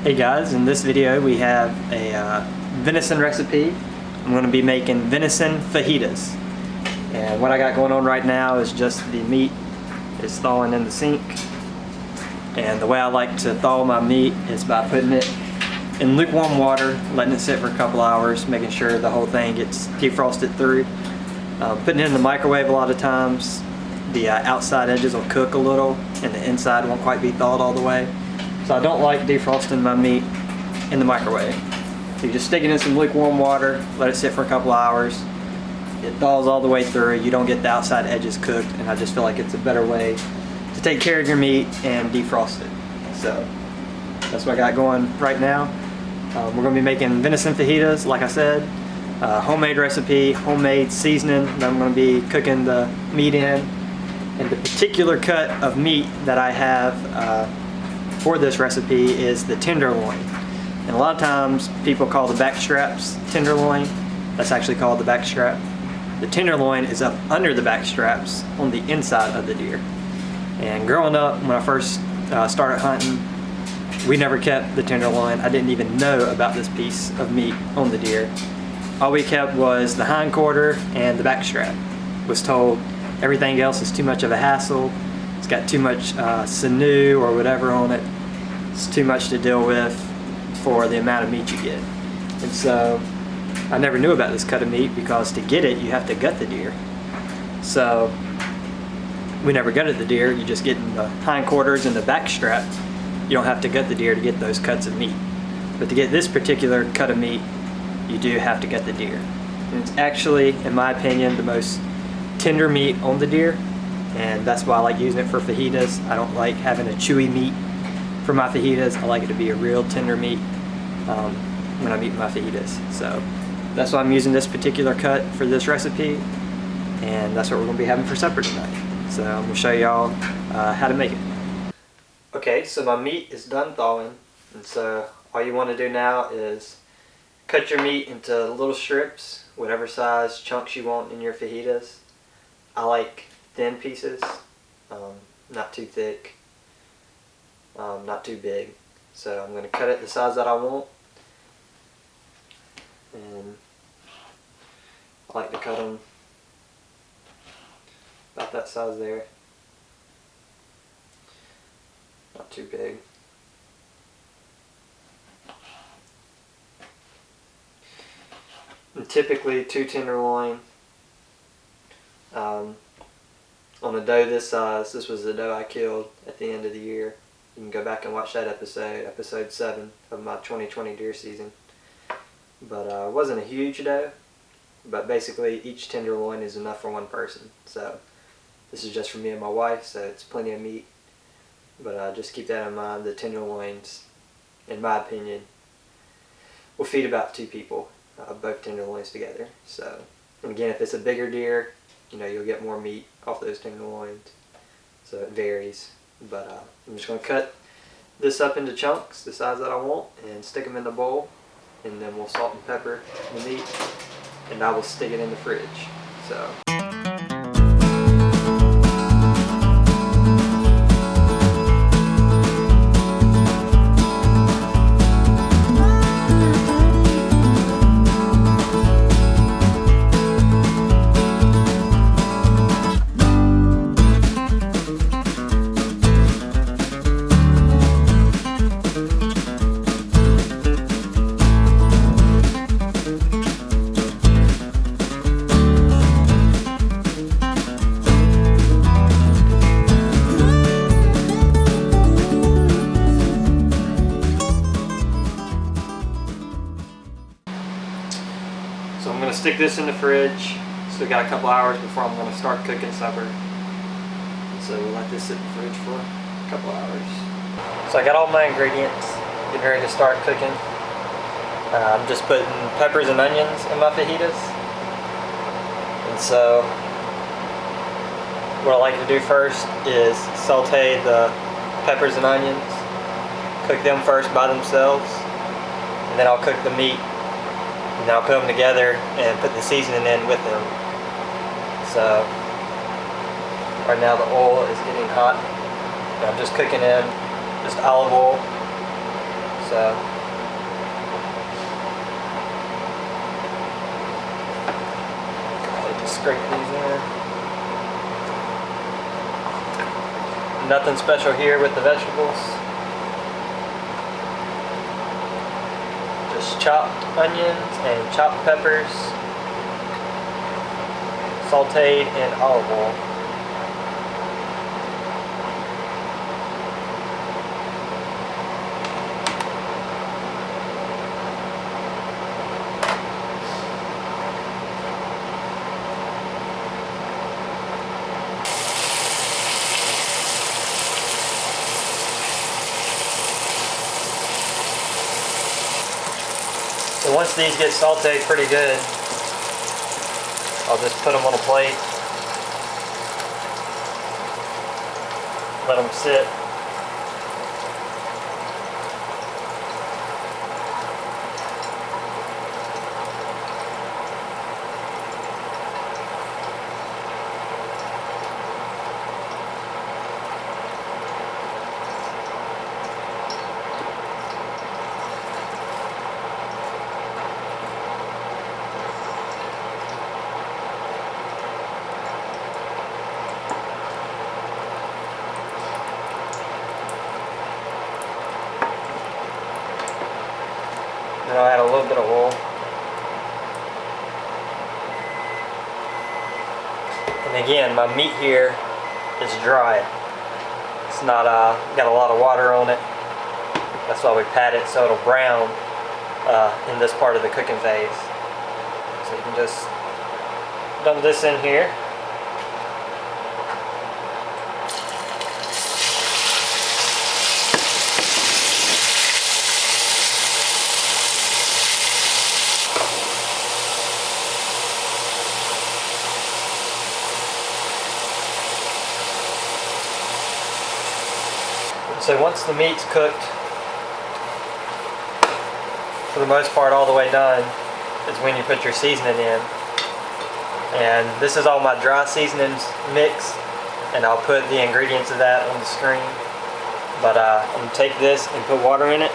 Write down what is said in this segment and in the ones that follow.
Hey guys, in this video we have a venison recipe. I'm going to be making venison fajitas. And what I got going on right now is just the meat is thawing in the sink. And the way I like to thaw my meat is by putting it in lukewarm water, letting it sit for a couple hours, making sure the whole thing gets defrosted through. Putting it in the microwave a lot of times, the outside edges will cook a little and the inside won't quite be thawed all the way. So I don't like defrosting my meat in the microwave. You just stick it in some lukewarm water, let it sit for a couple hours. It thaws all the way through, you don't get the outside edges cooked, and I just feel like it's a better way to take care of your meat and defrost it. So that's what I got going right now. We're going to be making venison fajitas, like I said. Homemade recipe, homemade seasoning that I'm going to be cooking the meat in. And the particular cut of meat that I have for this recipe is the tenderloin. And a lot of times people call the back straps tenderloin. That's actually called the back strap. The tenderloin is up under the back straps on the inside of the deer. And growing up, when I first started hunting, we never kept the tenderloin. I didn't even know about this piece of meat on the deer. All we kept was the hind quarter and the back strap. Was told everything else is too much of a hassle. It's got too much sinew or whatever on it. It's too much to deal with for the amount of meat you get. And so I never knew about this cut of meat because to get it, you have to gut the deer. So we never gutted the deer. You just get in the hindquarters and the back strap. You don't have to gut the deer to get those cuts of meat. But to get this particular cut of meat, you do have to gut the deer. And it's actually, in my opinion, the most tender meat on the deer. And that's why I like using it for fajitas. I don't like having a chewy meat for my fajitas. I like it to be a real tender meat when I'm eating my fajitas. So that's why I'm using this particular cut for this recipe, and that's what we're going to be having for supper tonight. So I'm going to show y'all how to make it. Okay, so my meat is done thawing, and so all you want to do now is cut your meat into little strips, whatever size chunks you want in your fajitas. I like thin pieces, not too thick, not too big. So I'm going to cut it the size that I want, and I like to cut them about that size there, not too big. And typically 2 tenderloin. On a doe this size, this was the doe I killed at the end of the year. You can go back and watch that episode 7 of my 2020 deer season. But it wasn't a huge doe, but basically each tenderloin is enough for one person. So this is just for me and my wife, so it's plenty of meat. But just keep that in mind. The tenderloins, in my opinion, will feed about 2 people, both tenderloins together. So, and again, if it's a bigger deer, you know, you'll get more meat off those tenderloins. So it varies. But I'm just going to cut this up into chunks, the size that I want, and stick them in the bowl. And then we'll salt and pepper the meat, and I will stick it in the fridge. So. So I'm going to stick this in the fridge. Still got a couple hours before I'm going to start cooking supper. So we'll let this sit in the fridge for a couple hours. So I got all my ingredients, getting ready to start cooking. I'm just putting peppers and onions in my fajitas. And so what I like to do first is saute the peppers and onions, cook them first by themselves, and then I'll cook the meat. And then I'll put them together and put the seasoning in with them. So right now the oil is getting hot. And I'm just cooking in just olive oil, So just scrape these in. Nothing special here with the vegetables. Just chopped onions and chopped peppers, sauteed in olive oil. So once these get sauteed pretty good, I'll just put them on a plate, let them sit. Then I'll add a little bit of oil. And again, my meat here is dry. It's not got a lot of water on it. That's why we pat it so it'll brown in this part of the cooking phase. So you can just dump this in here. So once the meat's cooked, for the most part all the way done, is when you put your seasoning in. And this is all my dry seasonings mix, and I'll put the ingredients of that on the screen. But I'm going to take this and put water in it.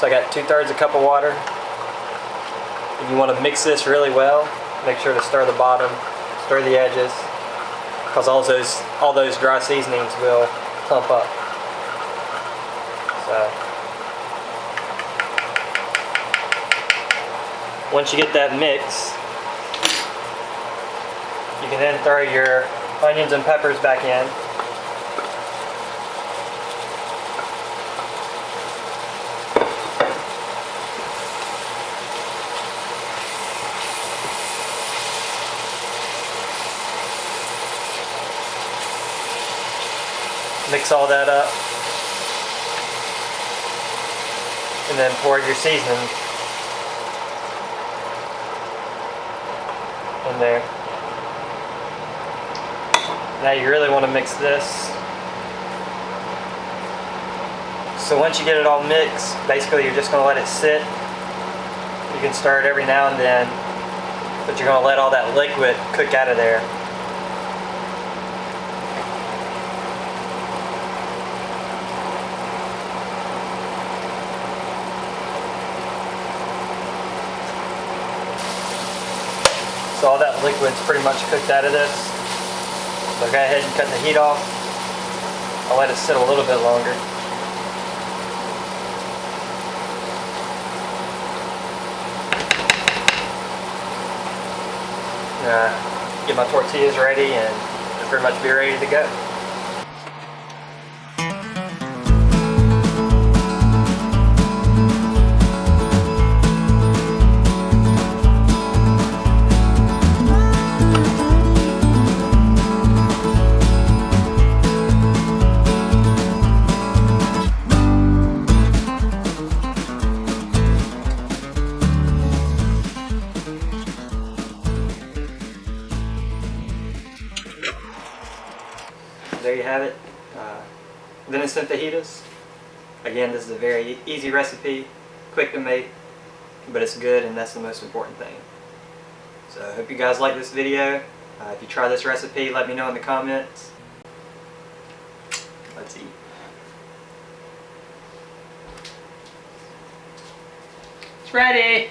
So I got 2/3 a cup of water. And you want to mix this really well. Make sure to stir the bottom, stir the edges, because all those dry seasonings will clump up. So once you get that mix, you can then throw your onions and peppers back in. Mix all that up, and then pour your seasoning in there. Now you really want to mix this. So once you get it all mixed, basically you're just going to let it sit. You can stir it every now and then, but you're going to let all that liquid cook out of there. So all that liquid's pretty much cooked out of this. So go ahead and cut the heat off. I'll let it sit a little bit longer. Get my tortillas ready and they'll pretty much be ready to go. There you have it, venison fajitas. Again, this is a very easy recipe, quick to make, but it's good, and that's the most important thing. So I hope you guys like this video. If you try this recipe, let me know in the comments. Let's eat. It's ready.